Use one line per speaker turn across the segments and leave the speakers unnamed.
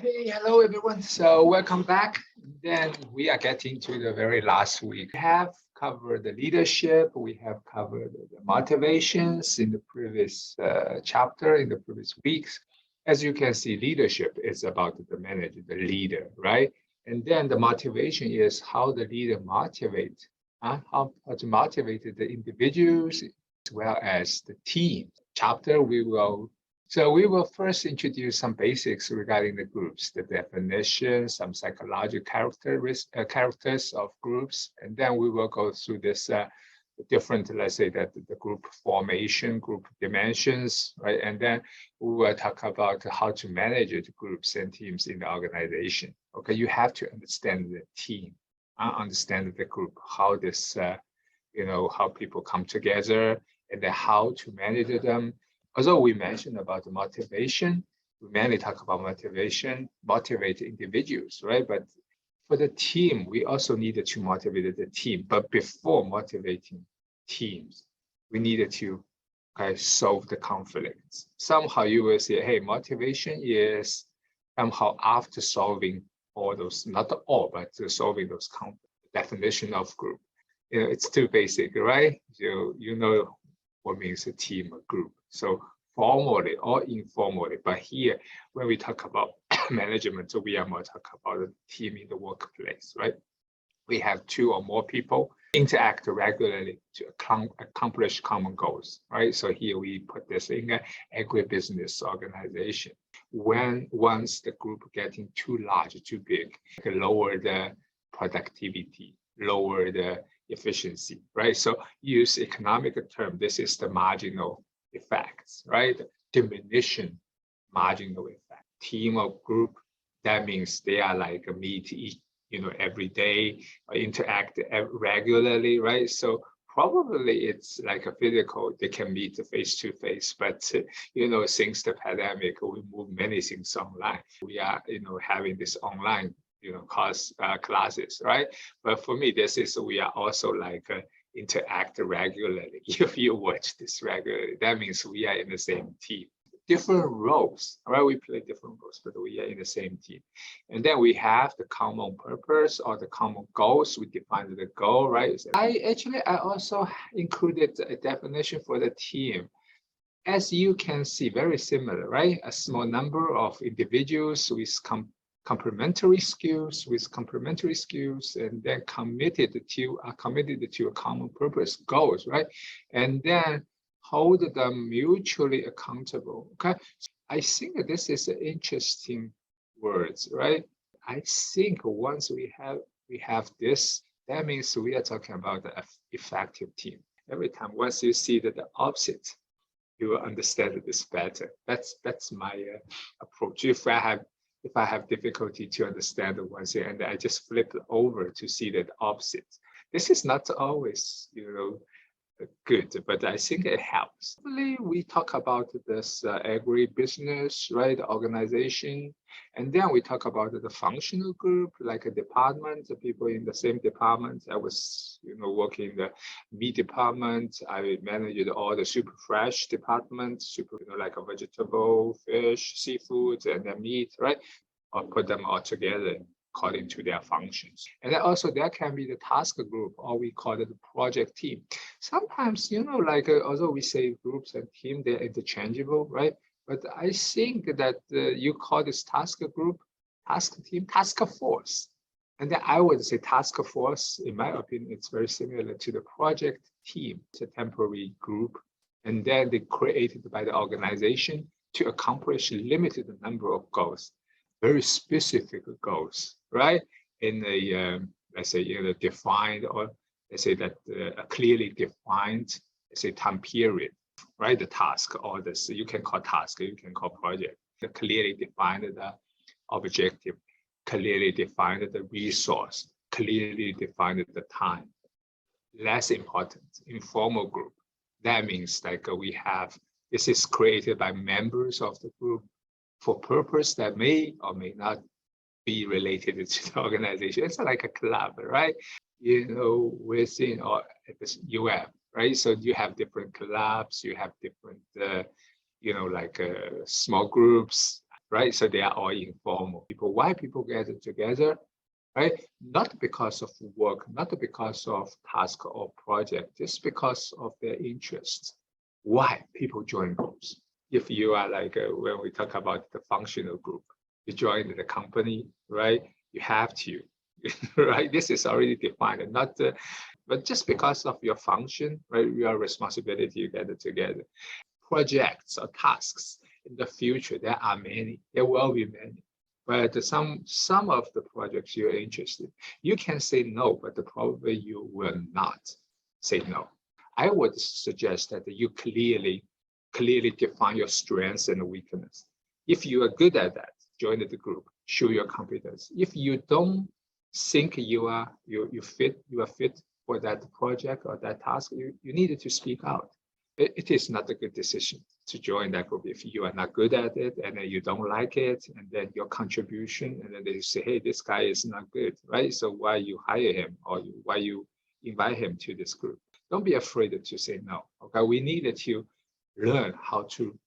Hey, hello everyone. So welcome back. Then we are getting to the very last week. We have covered the leadership. We have covered the motivations in the previous chapter, in the previous weeks. As you can see, leadership is about the manager, the leader, right? And then the motivation is how the leader motivate, how to motivate the individuals as well as the team. Chapter we will first introduce some basics regarding the groups, the definition, some psychological characters of groups, and then we will go through this different, let's say that the group formation, group dimensions, right? And then we will talk about how to manage the groups and teams in the organization. Okay, you have to understand the team, understand the group, how this, how people come together, and then how to manage them. Although we mentioned about the motivation, we mainly talk about motivation, motivate individuals, right? But for the team, we also needed to motivate the team. But before motivating teams, we needed to solve the conflicts. Somehow you will say, hey, motivation is somehow after solving all those, not all, but solving those conflicts. Definition of group. It's too basic, right? You know what means a team, a group. So formally or informally, but here when we talk about management, so we are more talking about the team in the workplace, right? We have two or more people interact regularly to accomplish common goals, right? So here we put this in an agribusiness organization. Once the group getting too large, too big, lower the productivity, lower the efficiency, right? So use economic term, this is the marginal effects, right? Diminution marginal effect. Team or group, that means they are like meet every day, or interact regularly, right? So probably it's like a physical, they can meet face to face, but since the pandemic, we move many things online. We are, having this online classes, right? But for me, we are also like interact regularly. If you watch this regularly, that means we are in the same team. Different roles, right? We play different roles, but we are in the same team. And then we have the common purpose or the common goals. We define the goal, right? I also included a definition for the team. As you can see, very similar, right? A small number of individuals with complementary skills, and then committed to a common purpose goals, right? And then hold them mutually accountable. Okay, I think that this is an interesting words, right? I think once we have this, that means we are talking about the effective team. Every time once you see that the opposite, you will understand this better. That's my approach. If I have difficulty to understand the one thing, and I just flip it over to see the opposite. This is not always, good, but I think it helps. We talk about this agribusiness, right, organization, and then we talk about the functional group, like a department, the people in the same department. I was, working in the meat department. I managed all the super fresh department, like a vegetable, fish, seafood, and then meat, right? Or put them all together according to their functions. And then also there can be the task group, or we call it the project team. Sometimes, although we say groups and team, they're interchangeable, right? But I think that you call this task group, task team, task force. And then I would say task force, in my opinion, it's very similar to the project team. It's a temporary group. And then they created by the organization to accomplish a limited number of goals. Very specific goals, right? In a, let's say, defined, or let's say that a clearly defined, let's say, time period, right? The task, or this, you can call task, you can call project. The clearly defined the objective, clearly defined the resource, clearly defined the time. Less important, informal group. That means like this is created by members of the group for purpose that may or may not be related to the organization. It's like a club, right? Within or this UF, right? So you have different clubs, you have different, small groups. right? So they are all informal people. Why people get together, right? Not because of work, not because of task or project, just because of their interests. Why people join groups? If you are like, when we talk about the functional group, you join the company, right? You have to, right? This is already defined, and not but just because of your function, right? Your responsibility, you get it together. Projects or tasks in the future, there are many, there will be many. But some of the projects you're interested, you can say no, but probably you will not say no. I would suggest that you clearly define your strengths and weakness. If you are good at that, join the group, show your competence. If you don't think you are fit for that project or that task, you needed to speak out. It is not a good decision to join that group if you are not good at it and then you don't like it, and then your contribution, and then they say, hey, this guy is not good, right? So why you hire him, or why you invite him to this group? Don't be afraid to say no. Okay, we needed to learn how to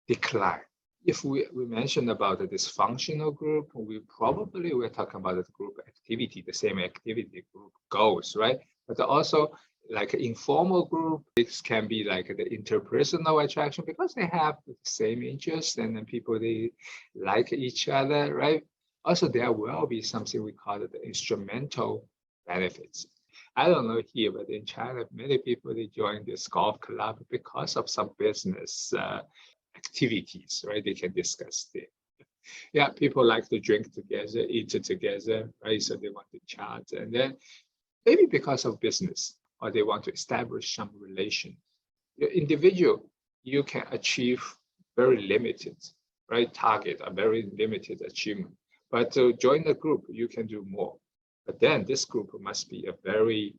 decline. If we mentioned about the dysfunctional group, we probably were talking about the group activity, the same activity group goals, right? But also like informal group, this can be like the interpersonal attraction because they have the same interests and then people, they like each other, right? Also, there will be something we call it the instrumental benefits. I don't know here, but in China, many people, they join this golf club because of some business activities, right? They can discuss it. Yeah, people like to drink together, eat together, right? So they want to chat, and then maybe because of business, or they want to establish some relation. Your individual, you can achieve very limited, right? Target, a very limited achievement. But to join the group, you can do more. But then this group must be a very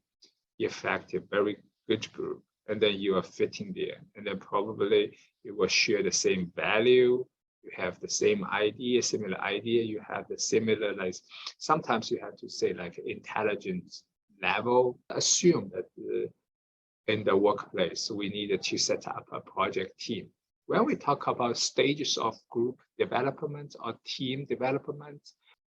effective, very good group. And then you are fitting there. And then probably you will share the same value. You have the same idea, similar idea. You have the similar, like, sometimes you have to say like intelligence level. Assume that in the workplace, we needed to set up a project team. When we talk about stages of group development or team development,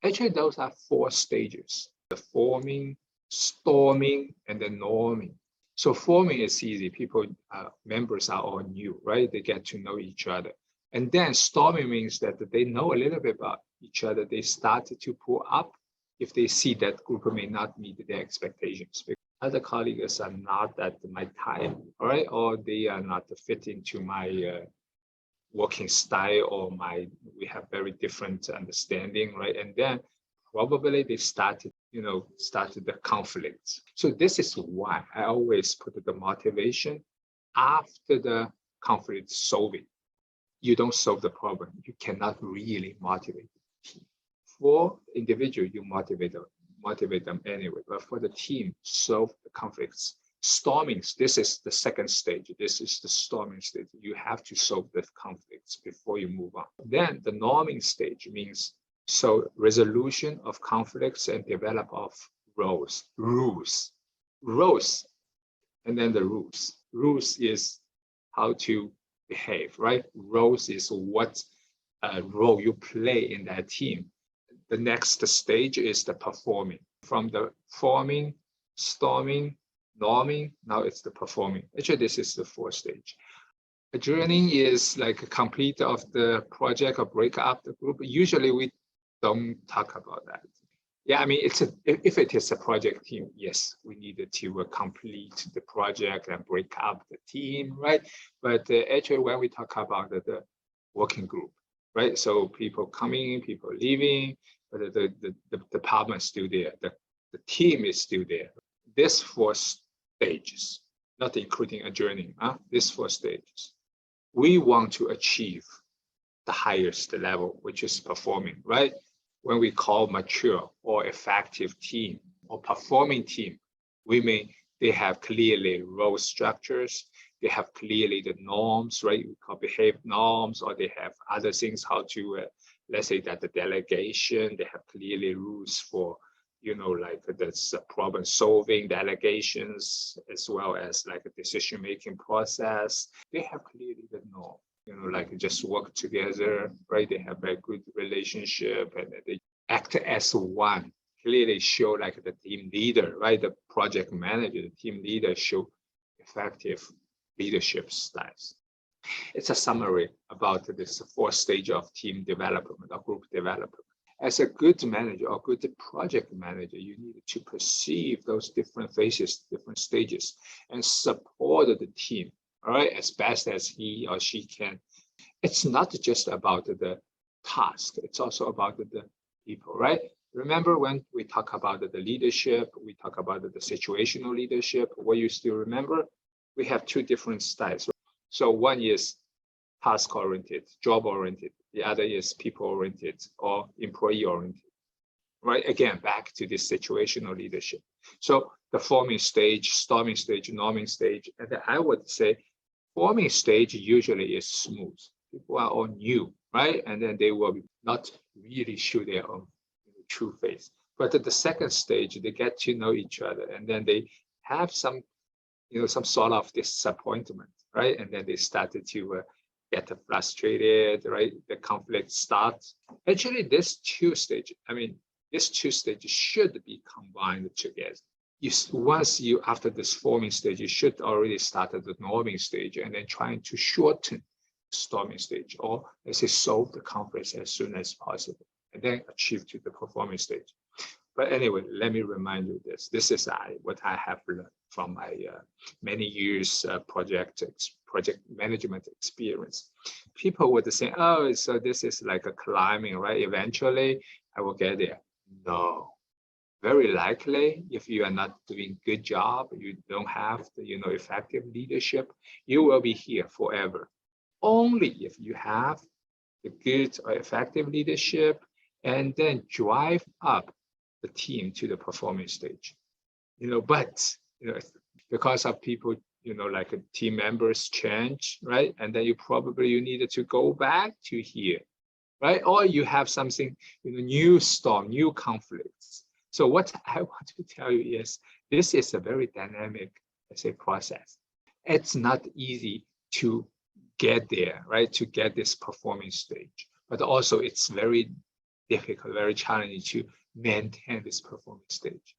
actually those are 4 stages: the forming, storming, and the norming. So forming is easy. People, members are all new, right? They get to know each other. And then storming means that they know a little bit about each other. They start to pull up if they see that group may not meet their expectations. Other colleagues are not at my time, all right? Or they are not fit into my working style, or we have very different understanding, right? And then probably they started the conflicts. So this is why I always put the motivation after the conflict solving. You don't solve the problem. You cannot really motivate the team. For individual, you motivate them anyway. But for the team, solve the conflicts. Storming, this is the second stage. This is the storming stage. You have to solve the conflicts before you move on. Then the norming stage means resolution of conflicts and develop of rules, and then the rules. Rules is how to behave, right? Roles is what role you play in that team. The next stage is the performing. From the forming, storming, norming, now it's the performing. Actually, this is the 4th stage. Adjourning is like a complete of the project or break up the group. Usually we don't talk about that. Yeah, I mean, if it is a project team, yes, we needed to complete the project and break up the team, right? But actually, when we talk about the working group, right? So people coming, people leaving, but the department is still there. The team is still there. This 4 stages, not including adjourning, this 4 stages, we want to achieve the highest level, which is performing, right? When we call mature or effective team or performing team, they have clearly role structures, they have clearly the norms, right? We call behave norms, or they have other things, how to, let's say that the delegation, they have clearly rules for, like this problem solving delegations, as well as like a decision-making process. They have clearly the norm. like just work together, right? They have a good relationship and they act as one. Clearly show like the team leader, right? The project manager, the team leader show effective leadership styles. It's a summary about this fourth stage of team development or group development. As a good manager or good project manager, you need to perceive those different phases, different stages, and support the team, all right, as best as he or she can. It's not just about the task, it's also about the people, right? Remember when we talk about the leadership, we talk about the situational leadership, what you still remember? We have two different styles. So one is task-oriented, job-oriented. The other is people-oriented or employee-oriented, right? Again, back to this situational leadership. So the forming stage, storming stage, norming stage, and then I would say forming stage usually is smooth. People are all new, right? And then they will not really show their own true face. But at the second stage, they get to know each other, and then they have some sort of disappointment, right? And then they started to get frustrated, right? The conflict starts. Actually, this two stages should be combined together. After this forming stage, you should already start at the norming stage and then trying to shorten the storming stage, or let's say solve the conflicts as soon as possible, and then achieve to the performing stage. But anyway, let me remind you this. This is what I have learned from my many years project management experience. People would say, oh, so this is like a climbing, right? Eventually, I will get there. No. Very likely, if you are not doing good job, you don't have the effective leadership, you will be here forever. Only if you have the good or effective leadership and then drive up the team to the performance stage. But because of people, like team members change, right? And then you needed to go back to here, right? Or you have something, new storm, new conflicts. So what I want to tell you is this is a very dynamic, let's say, process. It's not easy to get there, right? To get this performance stage, but also it's very difficult, very challenging to maintain this performance stage.